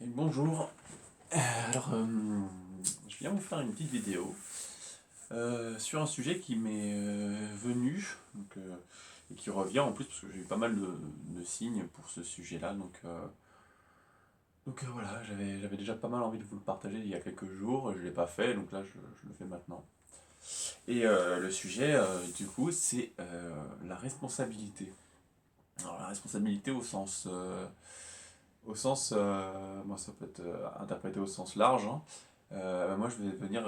Et bonjour. Alors, je viens vous faire une petite vidéo sur un sujet qui m'est venu et qui revient en plus parce que j'ai eu pas mal de signes pour ce sujet-là. Donc voilà, j'avais déjà pas mal envie de vous le partager il y a quelques jours. Je ne l'ai pas fait, donc là je le fais maintenant. Et le sujet, du coup, c'est la responsabilité. Alors la responsabilité moi ça peut être interprété au sens large, hein. Moi je vais venir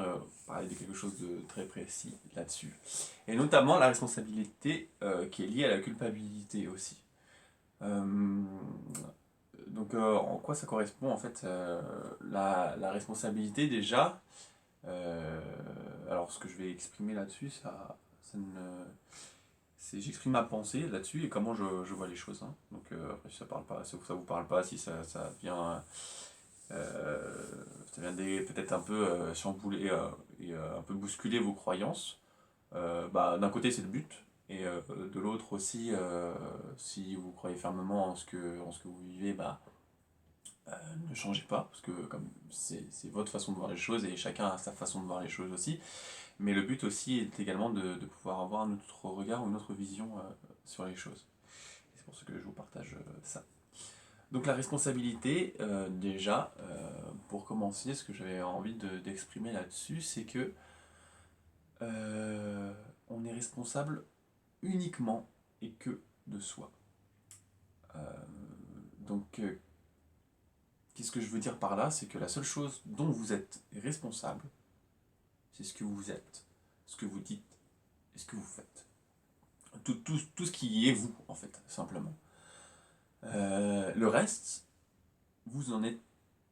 parler de quelque chose de très précis là-dessus. Et notamment la responsabilité qui est liée à la culpabilité aussi. Euh, en quoi ça correspond en fait la responsabilité déjà euh, alors ce que je vais exprimer là-dessus, ça ne, j'exprime ma pensée là-dessus et comment je vois les choses, hein. Donc après si ça parle pas, si ça vous parle pas, si ça vient ça vient peut-être un peu chambouler et un peu bousculer vos croyances. D'un côté, c'est le but, et de l'autre aussi, si vous croyez fermement en ce que vous vivez, ne changez pas, parce que comme c'est votre façon de voir les choses, et chacun a sa façon de voir les choses aussi. Mais le but aussi est également de pouvoir avoir un autre regard ou une autre vision sur les choses. C'est pour ça que je vous partage ça. Donc la responsabilité, déjà, pour commencer, ce que j'avais envie d'exprimer là-dessus, c'est que on est responsable uniquement et que de soi. Euh, donc, qu'est-ce que je veux dire par là? C'est que la seule chose dont vous êtes responsable, c'est ce que vous êtes, ce que vous dites et ce que vous faites. Tout ce qui est vous, en fait, simplement. Le reste, vous n'en êtes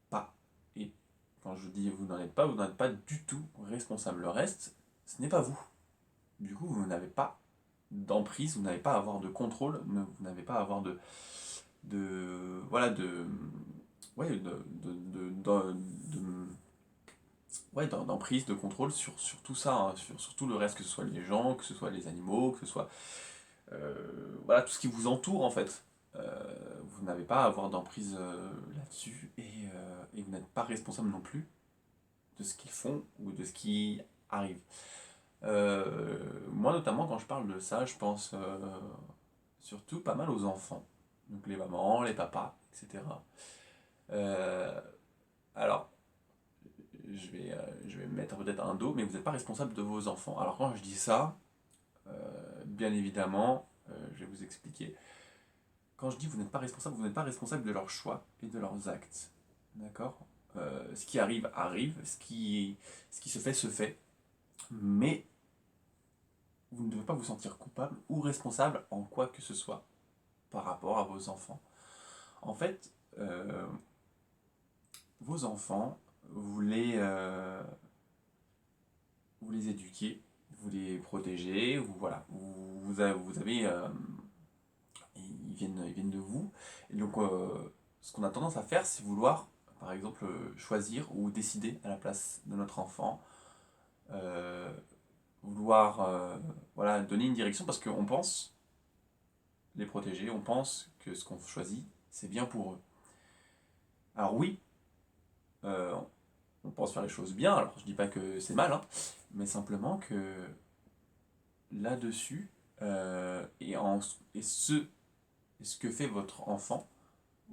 pas. Et quand je dis vous n'en êtes pas du tout responsable. Le reste, ce n'est pas vous. Du coup, vous n'avez pas d'emprise, vous n'avez pas à avoir de contrôle, vous n'avez pas à avoir voilà, ouais, d'emprise, de contrôle sur tout ça, hein, sur tout le reste, que ce soit les gens, que ce soit les animaux, que ce soit voilà, tout ce qui vous entoure en fait. Vous n'avez pas à avoir d'emprise là-dessus et vous n'êtes pas responsable non plus de ce qu'ils font ou de ce qui arrive. Moi notamment quand je parle de ça, je pense surtout pas mal aux enfants. Donc les mamans, les papas, etc. Euh, alors, je vais mettre peut-être un dos, mais vous n'êtes pas responsable de vos enfants. Alors quand je dis ça, bien évidemment, je vais vous expliquer. Quand je dis vous n'êtes pas responsable, vous n'êtes pas responsable de leurs choix et de leurs actes. D'accord. Ce qui arrive, arrive. Ce qui se fait. Mais vous ne devez pas vous sentir coupable ou responsable en quoi que ce soit par rapport à vos enfants. En fait, vos enfants, vous les éduquez, vous les protégez, voilà, vous avez ils viennent de vous. Et donc, ce qu'on a tendance à faire, c'est vouloir, par exemple, choisir ou décider à la place de notre enfant, euh, vouloir voilà, donner une direction parce qu'on pense les protéger, on pense que ce qu'on choisit, c'est bien pour eux. Alors oui, euh, on pense faire les choses bien, alors je dis pas que c'est mal, hein, mais simplement que là-dessus, et ce que fait votre enfant,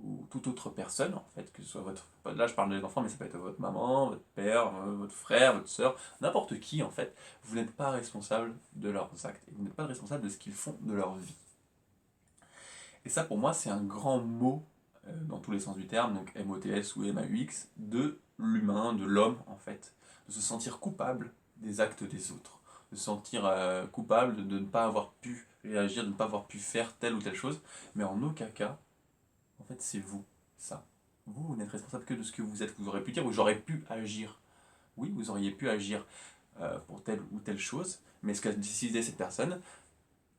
ou toute autre personne, en fait, que ce soit votre... Là, je parle des enfants, mais ça peut être votre maman, votre père, votre frère, votre soeur, n'importe qui, en fait. Vous n'êtes pas responsable de leurs actes, et vous n'êtes pas responsable de ce qu'ils font de leur vie. Et ça, pour moi, c'est un grand mot, dans tous les sens du terme, donc MOTS ou MAUX, de l'humain, de l'homme, en fait. De se sentir coupable des actes des autres. De se sentir coupable de ne pas avoir pu réagir, de ne pas avoir pu faire telle ou telle chose, mais en aucun cas, en fait, c'est vous, ça. Vous n'êtes responsable que de ce que vous êtes. Vous aurez pu dire, ou j'aurais pu agir. Oui, vous auriez pu agir pour telle ou telle chose, mais ce qu'a décidé cette personne,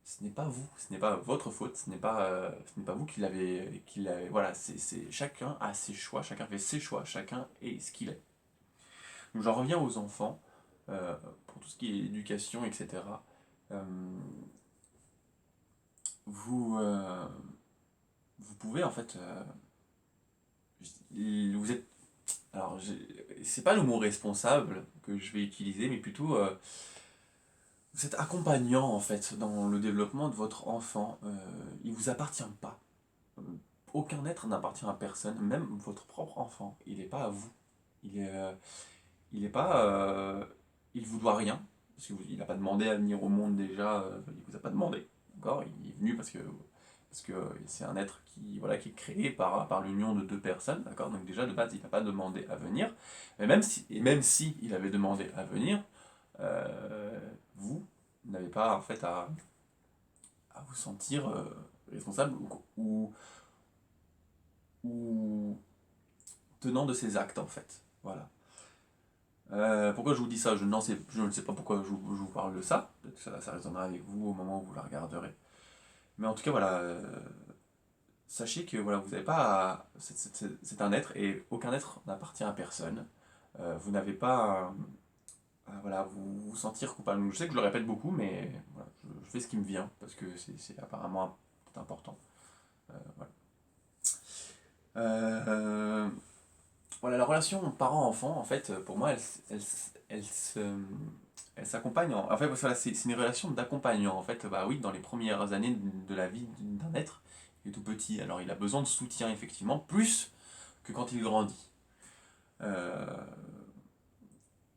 ce n'est pas vous, ce n'est pas votre faute, ce n'est pas vous voilà, chacun a ses choix, chacun fait ses choix, chacun est ce qu'il est. Donc j'en reviens aux enfants, pour tout ce qui est éducation, etc. Euh, vous, vous pouvez en fait Vous êtes... Alors, c'est pas le mot responsable que je vais utiliser, mais plutôt vous êtes accompagnant en fait dans le développement de votre enfant. Il vous appartient pas. Euh, Aucun être n'appartient à personne, même votre propre enfant. Il n'est pas à vous. Il est, il est pas, il vous doit rien parce qu'il n'a pas demandé à venir au monde déjà. Il vous a pas demandé. D'accord? Il est venu parce que c'est un être qui voilà qui est créé par l'union de deux personnes. D'accord? Donc déjà de base il n'a pas demandé à venir. Et même si il avait demandé à venir, vous n'avez pas en fait à vous sentir responsable ou tenant de ses actes en fait. Voilà. Pourquoi je vous dis ça? Je ne sais pas pourquoi je vous parle de ça. Peut-être que ça résonnera avec vous au moment où vous la regarderez. Mais en tout cas, voilà, sachez que voilà, vous n'avez pas c'est un être et aucun être n'appartient à personne. Vous n'avez pas voilà, vous sentir coupable. Je sais que je le répète beaucoup, mais voilà, je fais ce qui me vient parce que c'est apparemment important. Voilà. Euh, Voilà, la relation parent-enfant, en fait, pour moi, elle se, elle s'accompagne. En fait, voilà, c'est une relation d'accompagnant. En fait, bah oui, dans les premières années de la vie d'un être, il est tout petit. Alors, il a besoin de soutien, effectivement, plus que quand il grandit. Euh,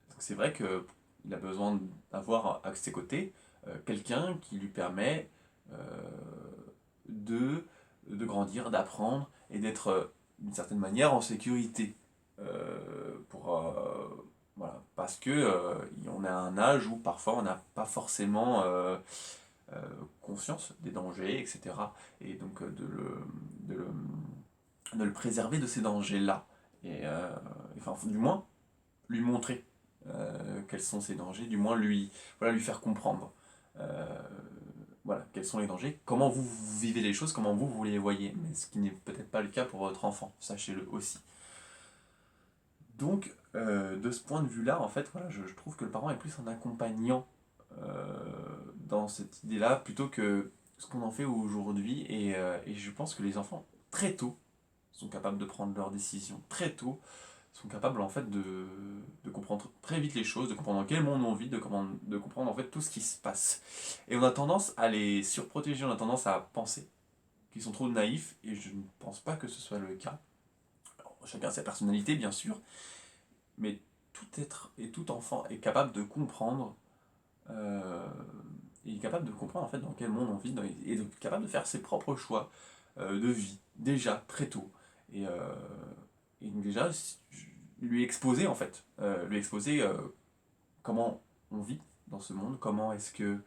donc c'est vrai qu'il a besoin d'avoir à ses côtés quelqu'un qui lui permet euh, de, de grandir, d'apprendre et d'être d'une certaine manière en sécurité. Voilà, parce que on a un âge où parfois on n'a pas forcément euh, conscience des dangers, etc. Et donc de le, de le préserver de ces dangers-là. Enfin, du moins, lui montrer quels sont ces dangers, du moins lui faire comprendre voilà, quels sont les dangers, comment vous vivez les choses, comment vous les voyez, mais ce qui n'est peut-être pas le cas pour votre enfant, sachez-le aussi. Donc, de ce point de vue-là, en fait, voilà, je trouve que le parent est plus un accompagnant dans cette idée-là, plutôt que ce qu'on en fait aujourd'hui, et je pense que les enfants, très tôt, sont capables de prendre leurs décisions, très tôt, sont capables en fait de comprendre très vite les choses, de comprendre dans quel monde on vit, de comprendre en fait tout ce qui se passe. Et on a tendance à les surprotéger, on a tendance à penser qu'ils sont trop naïfs, et je ne pense pas que ce soit le cas. Alors, chacun a sa personnalité, bien sûr, mais tout être et tout enfant est capable de comprendre, euh, il est capable de comprendre en fait dans quel monde on vit, et capable de faire ses propres choix de vie, déjà, très tôt. Et, euh, et donc déjà, lui exposer en fait, lui exposer comment on vit dans ce monde, comment est-ce que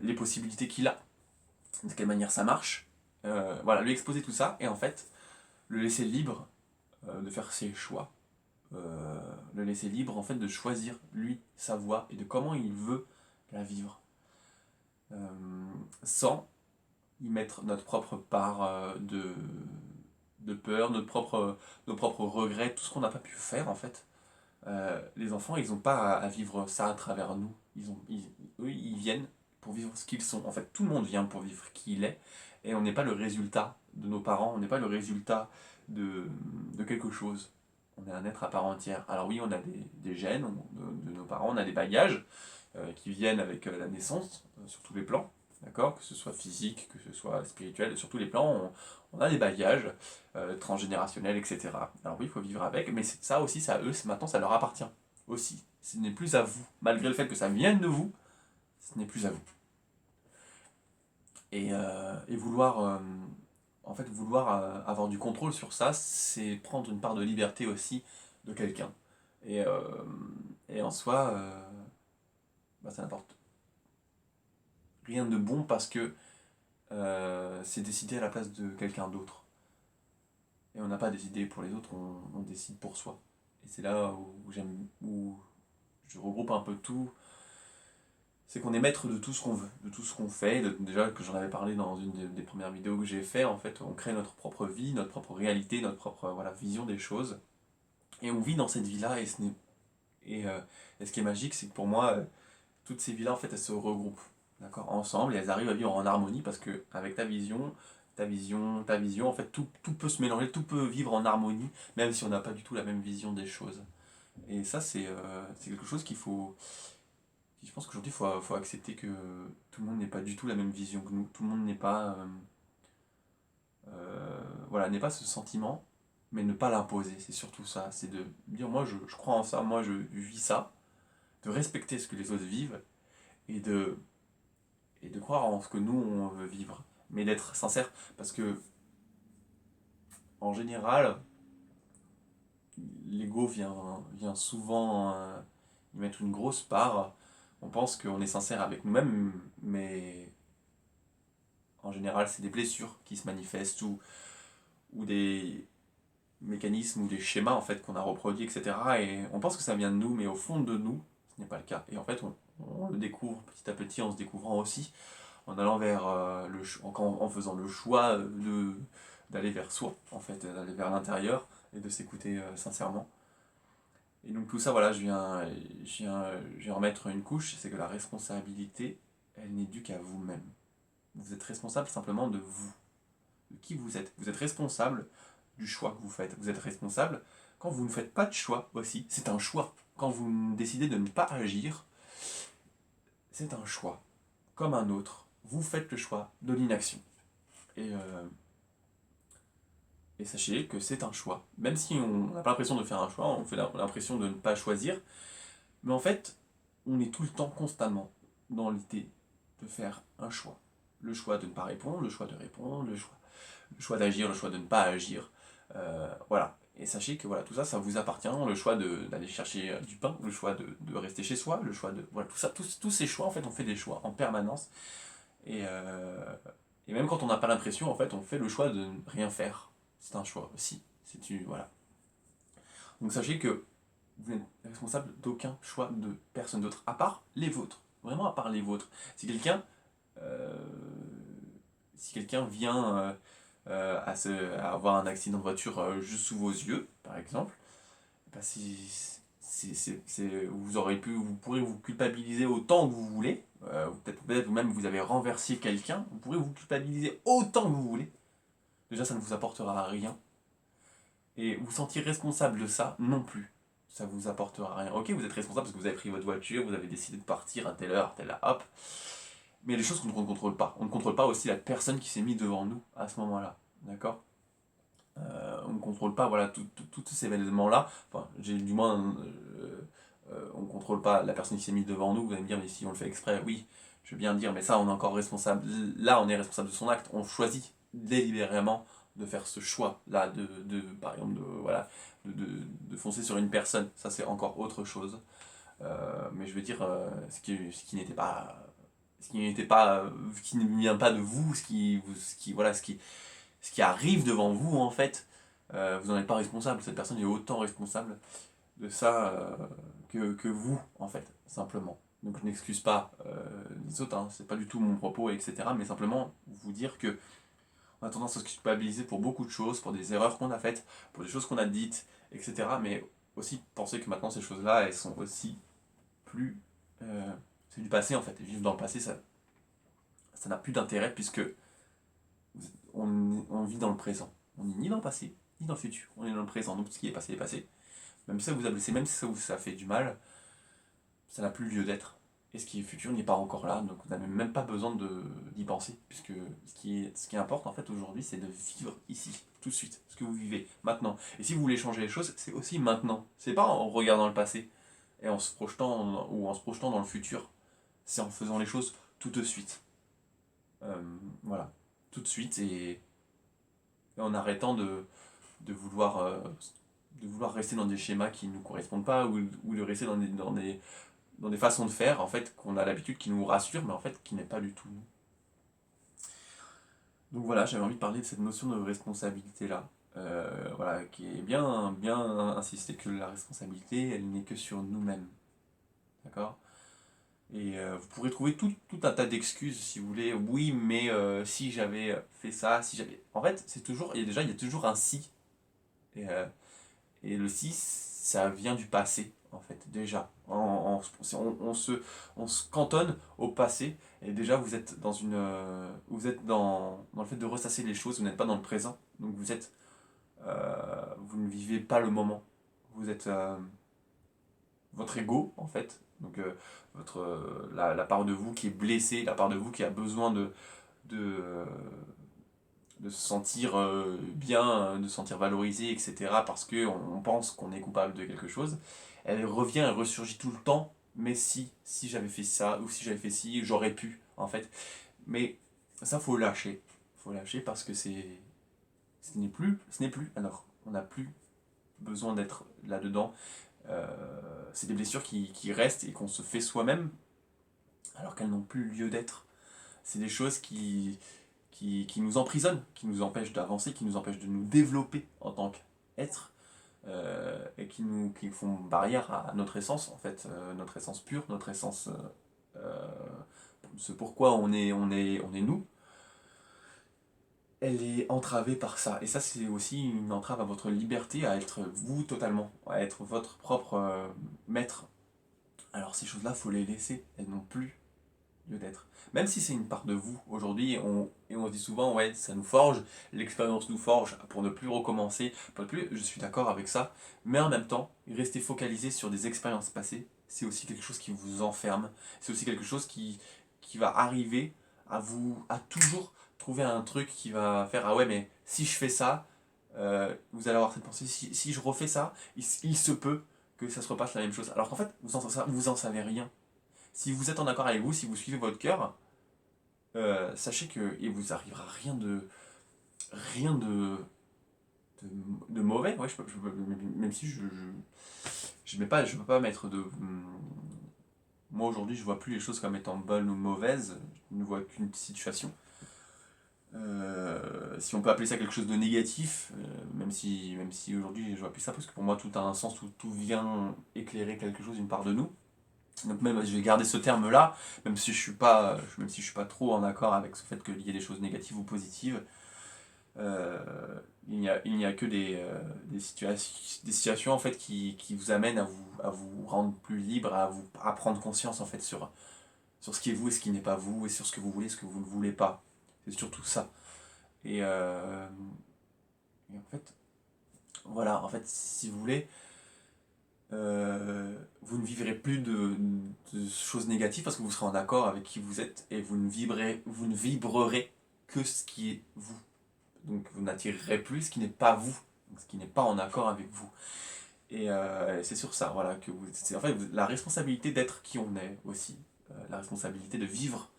les possibilités qu'il a, de quelle manière ça marche, voilà, lui exposer tout ça, et en fait, le laisser libre de faire ses choix, le laisser libre en fait de choisir lui sa voie et de comment il veut la vivre, euh, sans y mettre notre propre part de peur, nos propres regrets, tout ce qu'on n'a pas pu faire en fait. Les enfants, ils n'ont pas à vivre ça à travers nous. Eux, ils viennent pour vivre ce qu'ils sont. En fait, tout le monde vient pour vivre qui il est. Et on n'est pas le résultat de nos parents, on n'est pas le résultat de quelque chose. On est un être à part entière. Alors oui, on a des gènes de nos parents, on a des bagages qui viennent avec la naissance, sur tous les plans. D'accord? Que ce soit physique, que ce soit spirituel, sur tous les plans, on a des bagages transgénérationnels, etc. Alors oui, il faut vivre avec, mais ça aussi, ça eux, maintenant, ça leur appartient aussi. Ce n'est plus à vous. Malgré le fait que ça vienne de vous, ce n'est plus à vous. Et vouloir, en fait, vouloir avoir du contrôle sur ça, c'est prendre une part de liberté aussi de quelqu'un. Et, euh, et en soi, bah, ça n'apporte rien de bon parce que c'est décider à la place de quelqu'un d'autre. Et on n'a pas décidé pour les autres, on décide pour soi. Et c'est là où je regroupe un peu tout. C'est qu'on est maître de tout ce qu'on veut, de tout ce qu'on fait. Déjà que j'en avais parlé dans une des premières vidéos que j'ai fait, en fait, on crée notre propre vie, notre propre réalité, notre propre voilà, vision des choses. Et on vit dans cette vie-là, et, euh, et ce qui est magique, c'est que pour moi, toutes ces vies-là, en fait, elles se regroupent, d'accord, ensemble, et elles arrivent à vivre en harmonie parce que avec ta vision, ta vision, en fait, tout peut se mélanger, tout peut vivre en harmonie, même si on n'a pas du tout la même vision des choses. Et ça, c'est quelque chose qu'il faut. Je pense qu'aujourd'hui, faut accepter que tout le monde n'est pas du tout la même vision que nous. Tout le monde n'est pas. Voilà, n'est pas ce sentiment, mais ne pas l'imposer. C'est surtout ça. C'est de dire, moi, je crois en ça, moi, je vis ça, de respecter ce que les autres vivent et de croire en ce que nous, on veut vivre. Mais d'être sincère, parce que, en général, l'ego vient souvent y mettre une grosse part. On pense qu'on est sincère avec nous-mêmes, mais en général, c'est des blessures qui se manifestent ou des mécanismes ou des schémas en fait qu'on a reproduits, etc. Et on pense que ça vient de nous, mais au fond de nous, ce n'est pas le cas. Et en fait, on le découvre petit à petit en se découvrant aussi, en allant vers en faisant le choix d'aller vers soi, en fait, d'aller vers l'intérieur et de s'écouter sincèrement. Et donc tout ça, voilà, je viens remettre une couche, c'est que la responsabilité, elle n'est due qu'à vous-même. Vous êtes responsable simplement de vous, de qui vous êtes. Vous êtes responsable du choix que vous faites. Vous êtes responsable quand vous ne faites pas de choix aussi. C'est un choix. Quand vous décidez de ne pas agir, c'est un choix. Comme un autre. Vous faites le choix de l'inaction. Et, euh, et sachez que c'est un choix. Même si on n'a pas l'impression de faire un choix, on fait l'impression de ne pas choisir. Mais en fait, on est tout le temps constamment dans l'idée de faire un choix. Le choix de ne pas répondre, le choix de répondre, le choix d'agir, le choix de ne pas agir. Voilà. Et sachez que voilà, tout ça, ça vous appartient. Le choix d'aller chercher du pain, le choix de rester chez soi, le choix de. Voilà, tout ça, tous ces choix, en fait, on fait des choix en permanence. Et, euh, et même quand on n'a pas l'impression, en fait, on fait le choix de ne rien faire. C'est un choix aussi. Voilà. Donc sachez que vous n'êtes responsable d'aucun choix de personne d'autre, à part les vôtres. Vraiment à part les vôtres. Si quelqu'un euh, si quelqu'un vient à avoir un accident de voiture juste sous vos yeux, par exemple, bah vous pourrez vous culpabiliser autant que vous voulez. Peut-être vous-même vous avez renversé quelqu'un, vous pourrez vous culpabiliser autant que vous voulez. Déjà, ça ne vous apportera rien. Et vous sentir responsable de ça non plus. Ça vous apportera rien. Ok, vous êtes responsable parce que vous avez pris votre voiture, vous avez décidé de partir à telle heure, hop. Mais les choses qu'on ne contrôle pas. On ne contrôle pas aussi la personne qui s'est mise devant nous à ce moment-là. D'accord On ne contrôle pas voilà, tous ces événements-là. Enfin, j'ai du moins. On ne contrôle pas la personne qui s'est mise devant nous. Vous allez me dire, mais si on le fait exprès, oui, je veux bien dire, mais ça, on est encore responsable. Là, on est responsable de son acte. On choisit délibérément de faire ce choix-là, par exemple, voilà, de foncer sur une personne. Ça, c'est encore autre chose. Mais je veux dire, ce qui n'était pas ce qui ne vient pas de vous, ce qui arrive devant vous en fait, vous n'en êtes pas responsable. Cette personne est autant responsable de ça que vous en fait, simplement. Donc je n'excuse pas les autres, hein, c'est pas du tout mon propos, etc. Mais simplement vous dire que on a tendance à se culpabiliser pour beaucoup de choses, pour des erreurs qu'on a faites, pour des choses qu'on a dites, etc. Mais aussi penser que maintenant ces choses-là, elles sont aussi plus c'est du passé en fait. Et vivre dans le passé, ça n'a plus d'intérêt puisque on vit dans le présent. On n'est ni dans le passé, ni dans le futur. On est dans le présent. Donc ce qui est passé est passé. Même si ça vous a blessé, même si ça fait du mal, ça n'a plus lieu d'être. Et ce qui est futur n'est pas encore là, donc vous n'avez même pas besoin d'y penser. Puisque ce qui importe en fait aujourd'hui, c'est de vivre ici, tout de suite, ce que vous vivez, maintenant. Et si vous voulez changer les choses, c'est aussi maintenant. C'est pas en regardant le passé et en se projetant ou en se projetant dans le futur. C'est en faisant les choses tout de suite. Voilà, tout de suite et en arrêtant de vouloir, de vouloir rester dans des schémas qui ne nous correspondent pas ou de rester dans des façons de faire en fait qu'on a l'habitude qui nous rassurent mais en fait qui n'est pas du tout nous. Donc voilà, j'avais envie de parler de cette notion de responsabilité là. Voilà, qui est bien insister que la responsabilité elle n'est que sur nous-mêmes. D'accord. Et vous pourrez trouver tout un tas d'excuses si vous voulez. Oui, mais si j'avais fait ça, si j'avais. En fait, il y a toujours un si. Et, euh, et le si, ça vient du passé. en fait, déjà. On se cantonne au passé, et déjà vous êtes vous êtes dans le fait de ressasser les choses, vous n'êtes pas dans le présent, donc vous ne vivez pas le moment. Vous êtes votre ego, en fait, donc la part de vous qui est blessée, la part de vous qui a besoin de, euh, de se sentir bien, de se sentir valorisé, etc. parce qu'on pense qu'on est coupable de quelque chose, elle revient, elle ressurgit tout le temps, mais si j'avais fait ça, ou si j'avais fait ci, j'aurais pu, en fait. Mais ça, faut lâcher. Faut lâcher parce que ce n'est plus, alors, on n'a plus besoin d'être là-dedans. C'est des blessures qui restent et qu'on se fait soi-même, alors qu'elles n'ont plus lieu d'être. C'est des choses qui nous emprisonnent, qui nous empêchent d'avancer, qui nous empêchent de nous développer en tant qu'être, et qui font barrière à notre essence, en fait, notre essence pure, notre essence, euh, ce pourquoi on est nous, elle est entravée par ça. Et ça, c'est aussi une entrave à votre liberté, à être vous totalement, à être votre propre maître. Alors ces choses-là, faut les laisser, elles n'ont plus lieu d'être. Même si c'est une part de vous aujourd'hui, et on se dit souvent, ouais, ça nous forge, l'expérience nous forge pour ne plus recommencer, pour ne plus, je suis d'accord avec ça, mais en même temps, rester focalisé sur des expériences passées, c'est aussi quelque chose qui vous enferme, c'est aussi quelque chose qui va arriver à toujours trouver un truc qui va faire, ah ouais, mais si je fais ça, vous allez avoir cette pensée, si je refais ça, il se peut que ça se repasse la même chose. Alors qu'en fait, vous en savez rien. Si vous êtes en accord avec vous, si vous suivez votre cœur, sachez que il vous arrivera rien de mauvais. Ouais, même si je peux pas mettre de. Moi aujourd'hui, je vois plus les choses comme étant bonnes ou mauvaises. Je ne vois qu'une situation. Si on peut appeler ça quelque chose de négatif, même si aujourd'hui je vois plus ça, parce que pour moi tout a un sens, tout vient éclairer quelque chose, une part de nous. Donc même je vais garder ce terme-là, même si je suis pas trop en accord avec ce fait qu'il y ait des choses négatives ou positives. Euh, il n'y a que des situations en fait qui vous amènent à vous rendre plus libre, à prendre conscience en fait sur ce qui est vous et ce qui n'est pas vous, et sur ce que vous voulez et ce que vous ne voulez pas. C'est surtout ça. Et, euh, et en fait, voilà, en fait, si vous voulez, vous ne vivrez plus de choses négatives parce que vous serez en accord avec qui vous êtes et vous ne vibrerez que ce qui est vous. Donc vous n'attirerez plus ce qui n'est pas vous, ce qui n'est pas en accord avec vous. Et c'est sur ça, voilà, que c'est en fait la responsabilité d'être qui on est aussi, la responsabilité de vivre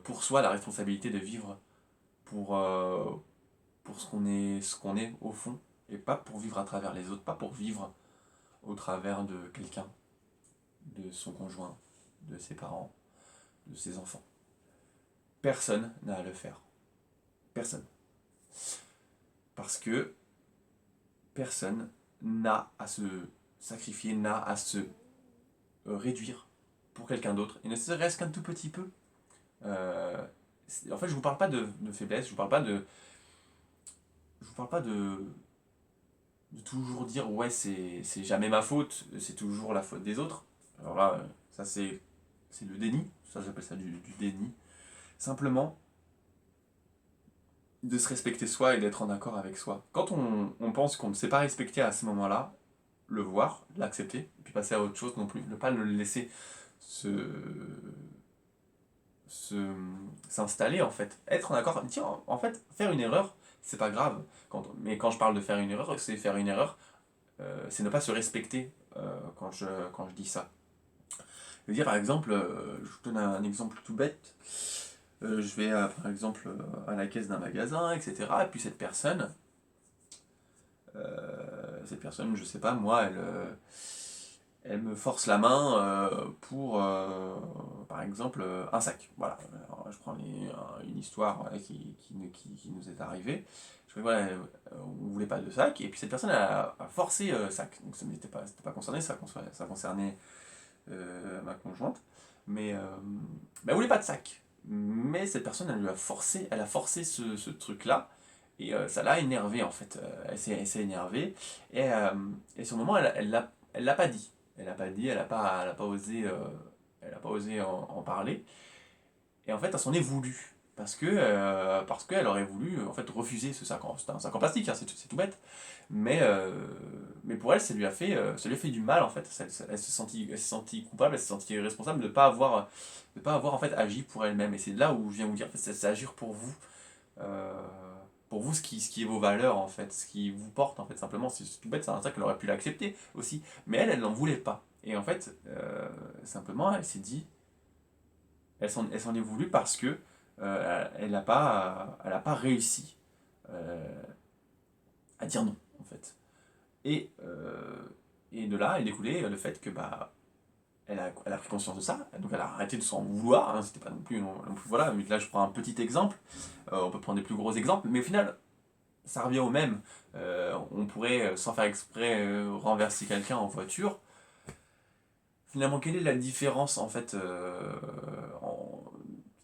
pour soi, la responsabilité de vivre pour, euh, pour ce qu'on est au fond, et pas pour vivre à travers les autres, pas pour vivre au travers de quelqu'un, de son conjoint, de ses parents, de ses enfants. Personne n'a à le faire. Personne. Parce que personne n'a à se sacrifier, n'a à se réduire pour quelqu'un d'autre, et ne serait-ce qu'un tout petit peu. Euh, En fait, je vous parle pas de faiblesse, je vous parle pas de toujours dire ouais c'est jamais ma faute, c'est toujours la faute des autres. Alors là, ça c'est le déni, ça j'appelle ça du déni. Simplement de se respecter soi et d'être en accord avec soi. Quand on pense qu'on ne s'est pas respecté à ce moment-là, le voir, l'accepter, et puis passer à autre chose non plus, ne pas le laisser se se s'installer en fait, être en accord, tiens, en fait, faire une erreur, c'est pas grave. Mais quand je parle de faire une erreur, c'est faire une erreur, c'est ne pas se respecter quand je dis ça. Je veux dire, par exemple, je vous donne un exemple tout bête. Je vais par exemple à la caisse d'un magasin, etc. Et puis cette personne, je sais pas, moi, elle me force la main pour, par exemple, un sac. Voilà, alors, je prends une histoire voilà, qui nous est arrivée. Je fais, voilà, on voulait pas de sac, et puis cette personne a forcé sac. Donc ça c'était pas concerné, ça concernait ma conjointe. Mais elle voulait pas de sac. Mais cette personne, elle a forcé ce truc-là. Et ça l'a énervé en fait. Elle s'est énervée. Et sur le moment, elle l'a pas dit. Elle n'a pas dit, elle a pas osé en parler. Et en fait, elle s'en est voulu. Parce qu'elle aurait voulu en fait refuser ce sac c'est un sac en plastique, hein, c'est tout bête. Mais pour elle, ça lui a fait du mal en fait. Elle s'est sentie coupable, elle s'est sentie responsable de pas avoir en fait agi pour elle-même. Et c'est là où je viens vous dire, en fait, c'est agir euh, pour vous ce qui est vos valeurs en fait, ce qui vous porte en fait simplement. C'est tout bête, c'est un sac qu'elle aurait pu l'accepter aussi. Mais elle n'en voulait pas. Et en fait, simplement, elle s'est dit, elle s'en est voulu parce que elle a pas réussi euh, à dire non, en fait. Et de là est découlé le fait que bah, elle a pris conscience de ça, donc elle a arrêté de s'en vouloir, hein, c'était pas non plus, voilà, mais là je prends un petit exemple, on peut prendre des plus gros exemples, mais au final, ça revient au même. On pourrait, sans faire exprès, renverser quelqu'un en voiture. Finalement, quelle est la différence en fait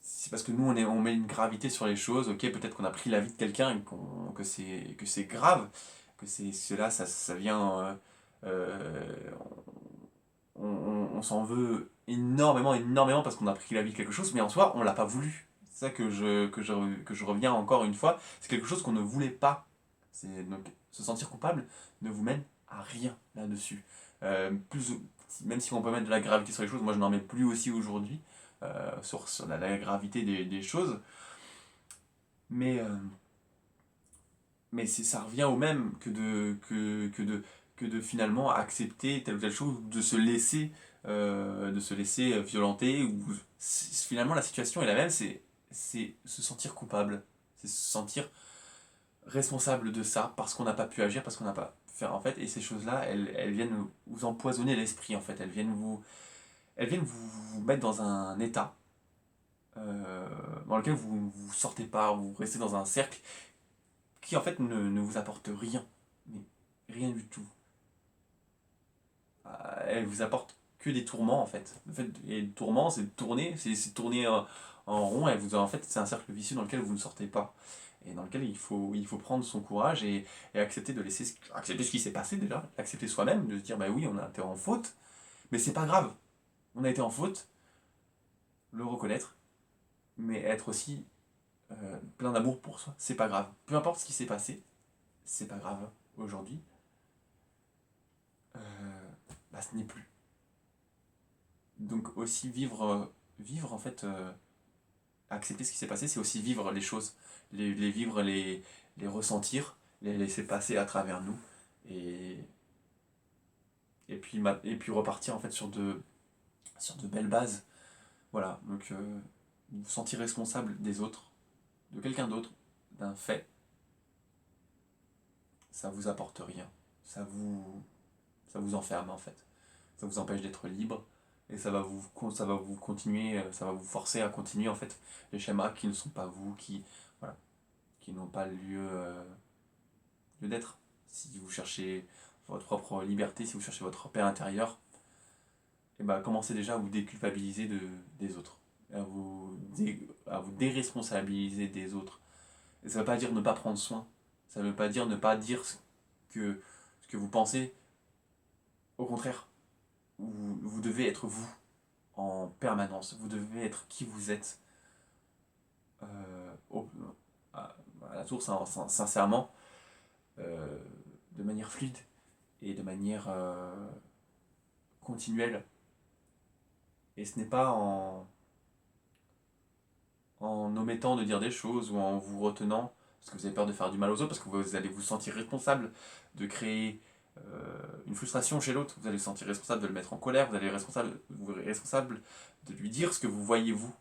c'est parce que nous on met une gravité sur les choses, ok, peut-être qu'on a pris la vie de quelqu'un et que c'est grave, que c'est cela, ça vient. On s'en veut énormément parce qu'on a pris la vie de quelque chose, mais en soi, on l'a pas voulu. C'est ça que je reviens encore une fois, c'est quelque chose qu'on ne voulait pas. Donc, se sentir coupable ne vous mène à rien là-dessus. Plus, même si on peut mettre de la gravité sur les choses, moi je n'en mets plus aussi aujourd'hui, sur la gravité des choses, mais, ça revient au même que de finalement accepter telle ou telle chose, de se laisser violenter, ou finalement la situation est la même, c'est se sentir coupable, c'est se sentir responsable de ça, parce qu'on n'a pas pu agir, parce qu'on n'a pas fait en fait, et ces choses-là, elles viennent vous empoisonner l'esprit en fait, elles viennent vous mettre dans un état dans lequel vous sortez pas, vous restez dans un cercle qui en fait ne vous apporte rien, mais rien du tout. Elle vous apporte que des tourments en fait. Et le tourment, c'est de tourner, c'est de tourner en rond. En fait, c'est un cercle vicieux dans lequel vous ne sortez pas. Et dans lequel il faut prendre son courage et accepter de laisser accepter ce qui s'est passé déjà, accepter soi-même, de se dire bah oui, on a été en faute, mais c'est pas grave. On a été en faute, le reconnaître, mais être aussi plein d'amour pour soi, c'est pas grave. Peu importe ce qui s'est passé, c'est pas grave. Aujourd'hui, bah, ce n'est plus. Donc aussi vivre en fait, accepter ce qui s'est passé, c'est aussi vivre les choses, les vivre, les ressentir, les laisser passer à travers nous, et, et puis repartir en fait sur de belles bases. Voilà, donc vous sentir responsable des autres, de quelqu'un d'autre, d'un fait, ça vous apporte rien. Ça vous, ça vous enferme en fait. Ça vous empêche d'être libre, et ça va vous continuer, ça va vous forcer à continuer en fait les schémas qui ne sont pas vous, voilà, qui n'ont pas lieu d'être. Si vous cherchez votre propre liberté, si vous cherchez votre paix intérieure, et ben commencez déjà à vous déculpabiliser des autres, à vous déresponsabiliser des autres. Et ça ne veut pas dire ne pas prendre soin, ça ne veut pas dire ne pas dire ce que vous pensez, au contraire, vous devez être vous en permanence, vous devez être qui vous êtes au, à la source, hein, sincèrement, euh, de manière fluide et de manière continuelle. Et ce n'est pas en omettant de dire des choses ou en vous retenant parce que vous avez peur de faire du mal aux autres, parce que vous allez vous sentir responsable de créer une frustration chez l'autre, vous allez vous sentir responsable de le mettre en colère, vous êtes responsable de lui dire ce que vous voyez vous.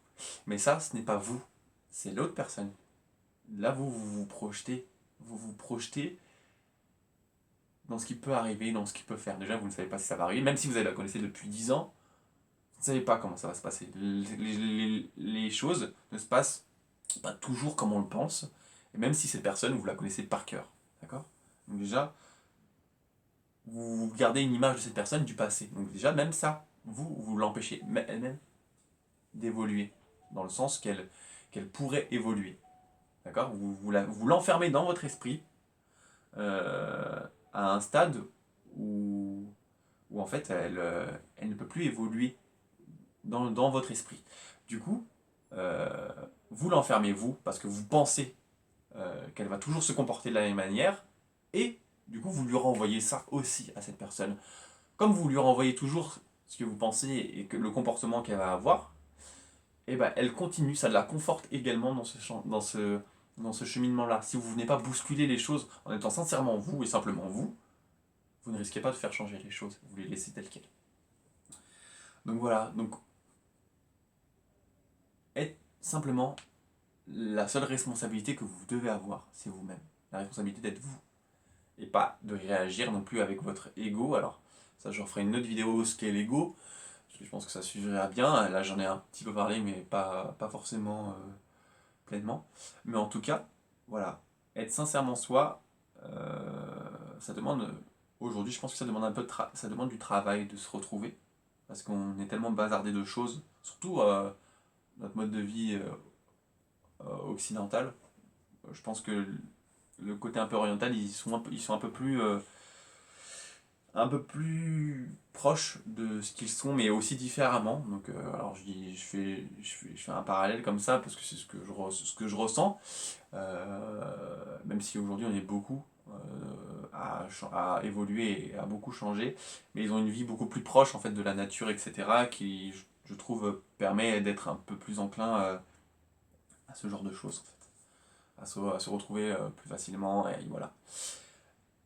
Mais ça, ce n'est pas vous, c'est l'autre personne. Là, vous vous projetez dans ce qui peut arriver, dans ce qui peut faire. Déjà, vous ne savez pas si ça va arriver, même si vous la connaissez depuis 10 ans, vous ne savez pas comment ça va se passer. Les choses ne se passent pas toujours comme on le pense, et même si cette personne, vous la connaissez par cœur. D'accord? Donc déjà, vous gardez une image de cette personne du passé. Donc déjà, même ça, vous l'empêchez elle-même d'évoluer, dans le sens qu'elle pourrait évoluer. D'accord? Vous l'enfermez dans votre esprit à un stade où, où en fait elle ne peut plus évoluer dans votre esprit. Du coup, vous l'enfermez vous, parce que vous pensez qu'elle va toujours se comporter de la même manière, et du coup vous lui renvoyez ça aussi à cette personne. Comme vous lui renvoyez toujours ce que vous pensez et que le comportement qu'elle va avoir, et ben elle continue, ça la conforte également dans ce cheminement-là. Si vous venez pas bousculer les choses en étant sincèrement vous et simplement vous, vous ne risquez pas de faire changer les choses, vous les laissez telles quelles. Donc voilà, donc être simplement la seule responsabilité que vous devez avoir, c'est vous-même. La responsabilité d'être vous. Et pas de réagir non plus avec votre ego. Alors, ça, j'en ferai une autre vidéo, ce qu'est l'ego. Je pense que ça suffirait bien. Là, j'en ai un petit peu parlé, mais pas forcément pleinement. Mais en tout cas, voilà. Être sincèrement soi, ça demande. Aujourd'hui, je pense que ça demande un peu ça demande du travail de se retrouver. Parce qu'on est tellement bazardé de choses. Surtout notre mode de vie occidental. Je pense que le côté un peu oriental, ils sont un peu plus proches de ce qu'ils sont, mais aussi différemment. Donc, alors je fais un parallèle comme ça parce que c'est ce que je ressens. Même si aujourd'hui on est beaucoup à évoluer et à beaucoup changer, mais ils ont une vie beaucoup plus proche en fait de la nature, etc., qui, je trouve, permet d'être un peu plus enclin à ce genre de choses, en fait, à se retrouver plus facilement, et voilà.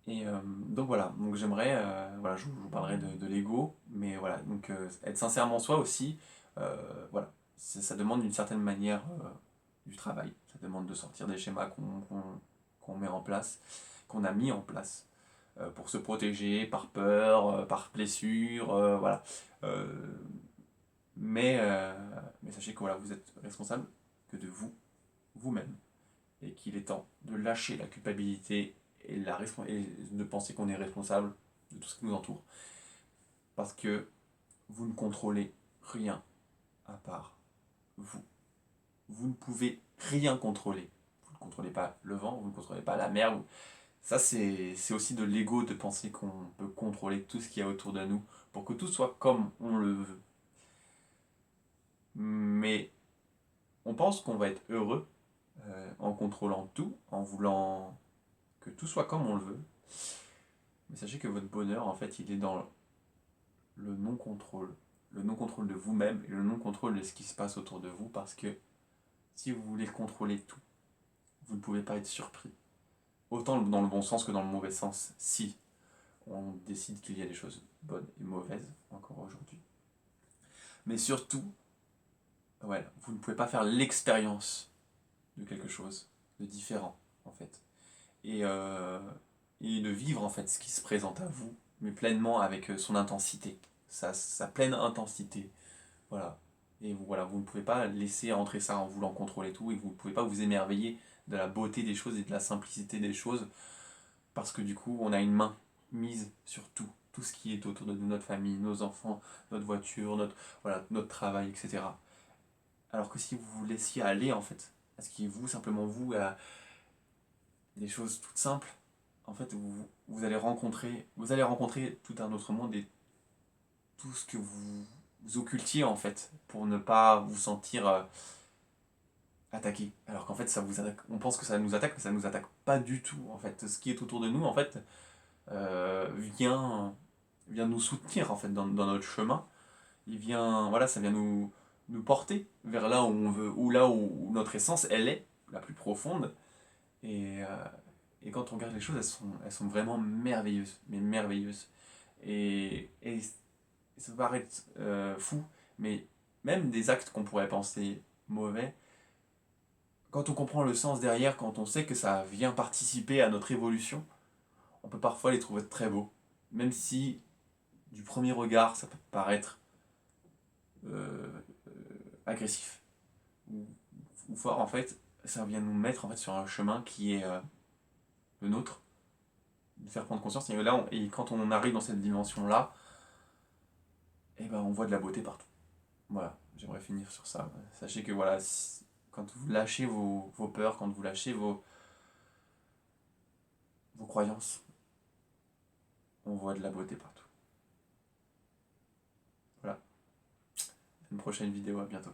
Et donc voilà, donc j'aimerais, voilà, je vous parlerai de l'ego, mais voilà, donc être sincèrement soi aussi, voilà, ça demande d'une certaine manière du travail, ça demande de sortir des schémas qu'on met en place, qu'on a mis en place pour se protéger par peur, par blessure, voilà. Euh, mais sachez que voilà, vous êtes responsable que de vous, vous-même, et qu'il est temps de lâcher la culpabilité et de penser qu'on est responsable de tout ce qui nous entoure. Parce que vous ne contrôlez rien à part vous. Vous ne pouvez rien contrôler. Vous ne contrôlez pas le vent, vous ne contrôlez pas la mer. Ça, c'est aussi de l'ego de penser qu'on peut contrôler tout ce qu'il y a autour de nous pour que tout soit comme on le veut. Mais on pense qu'on va être heureux en contrôlant tout, en voulant que tout soit comme on le veut. Mais sachez que votre bonheur, en fait, il est dans le non-contrôle. Le non-contrôle de vous-même et le non-contrôle de ce qui se passe autour de vous, parce que si vous voulez contrôler tout, vous ne pouvez pas être surpris. Autant dans le bon sens que dans le mauvais sens, si on décide qu'il y a des choses bonnes et mauvaises, encore aujourd'hui. Mais surtout, ouais, vous ne pouvez pas faire l'expérience de quelque chose de différent, en fait. Et, euh, et de vivre, en fait, ce qui se présente à vous, mais pleinement avec son intensité, sa pleine intensité. Voilà. Et voilà, vous ne pouvez pas laisser entrer ça en voulant contrôler tout, et vous ne pouvez pas vous émerveiller de la beauté des choses et de la simplicité des choses, parce que du coup, on a une main mise sur tout, tout ce qui est autour de nous, notre famille, nos enfants, notre voiture, voilà, notre travail, etc. Alors que si vous vous laissiez aller, en fait, à ce qui est vous, simplement vous, à des choses toutes simples, en fait, vous allez rencontrer tout un autre monde et tout ce que vous occultiez, en fait, pour ne pas vous sentir attaqué. Alors qu'en fait, ça vous attaque. On pense que ça nous attaque, mais ça nous attaque pas du tout. En fait, ce qui est autour de nous, en fait, vient nous soutenir en fait dans notre chemin. Il vient, voilà, ça vient nous porter vers là où on veut, ou là où notre essence elle est la plus profonde. Et, euh, et quand on regarde les choses, elles sont vraiment merveilleuses, mais merveilleuses. Et ça peut paraître fou, mais même des actes qu'on pourrait penser mauvais, quand on comprend le sens derrière, quand on sait que ça vient participer à notre évolution, on peut parfois les trouver très beaux. Même si, du premier regard, ça peut paraître euh, agressif. Ou fort, en fait, ça vient nous mettre en fait, sur un chemin qui est le nôtre, de faire prendre conscience. Et, là, et quand on arrive dans cette dimension-là, eh ben, on voit de la beauté partout. Voilà, j'aimerais finir sur ça. Sachez que voilà, quand vous lâchez vos peurs, quand vous lâchez vos croyances, on voit de la beauté partout. une prochaine vidéo, à bientôt.